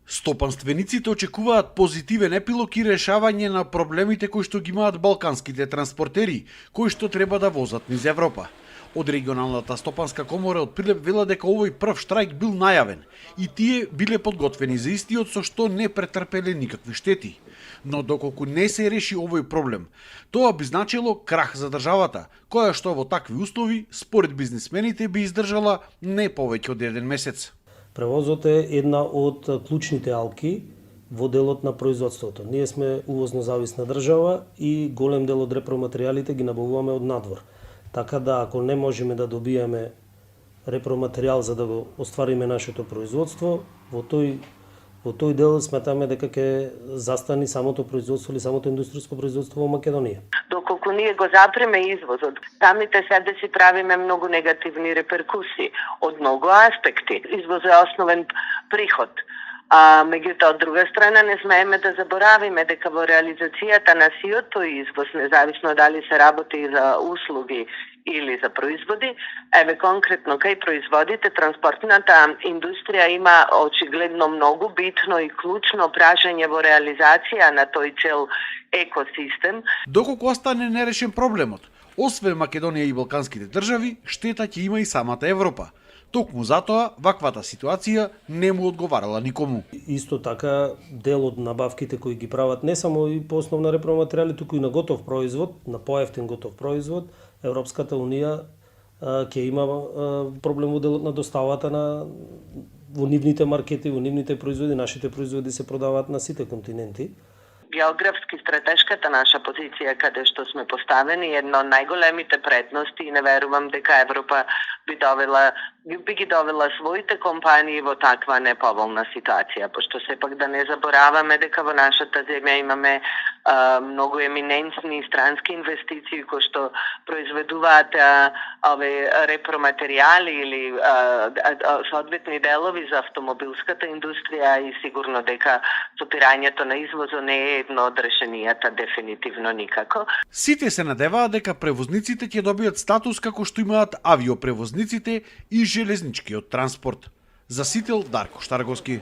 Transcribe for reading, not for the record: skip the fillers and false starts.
Стопанствениците очекуваат позитивен епилог и решавање на проблемите кои што ги имаат балканските транспортери, кои што треба да возат низ Европа. Од регионалната стопанска комора од Прилеп вела дека овој прв штрајк бил најавен и тие биле подготвени за истиот, со што не претрпеле никакви штети. Но доколку не се реши овој проблем, тоа би значило крах за државата, која што во такви услови, според бизнисмените, би издржала не повеќе од еден месец. Превозот е една од клучните алки во делот на производството. Ние сме увозно зависна држава и голем дел од репроматеријалите ги набавуваме од надвор. Така да ако не можеме да добиеме репроматеријал за да го оствариме нашето производство, во тој дел сметаме дека ќе застани самото производство или самото индустријско производство во Македонија. Доколку ние го запреме извозот, самите себе си правиме многу негативни реперкусии од многу аспекти. Извоз е основен приход. Меѓутоа, од друга страна, не смееме да заборавиме дека во реализацијата на сиот тој извоз, независно дали се работи за услуги или за производи, еве конкретно кај производите, транспортната индустрија има очигледно многу битно и клучно пражање во реализација на тој цел екосистем. Доколку остане нерешен проблемот, освен Македонија и балканските држави, штета ќе има и самата Европа. Токму затоа, ваквата ситуација не му одговарала никому. Исто така, дел од набавките кои ги прават не само и по основна репроматеријали, туку и на готов производ, на поевтин готов производ, Европската Унија ќе има проблем во делот на доставата во нивните маркети, во нивните производи. Нашите производи се продаваат на сите континенти. Географски стратешката наша позиција каде што сме поставени е една од најголемите предности и не верувам дека Европа би ги довела своите компании во таква неповолна ситуација, пошто сепак да не забораваме дека во нашата земја имаме многу еминентни странски инвестиции кои што произведуваат репроматеријали или соодветни делови за автомобилската индустрија и сигурно дека сопирањето на извозот не е едно од решенијата дефинитивно никако. Сите се надеваат дека превозниците ќе добијат статус како што имаат авиопревозниците и железничкиот транспорт. За Сител Дарко Штарговски.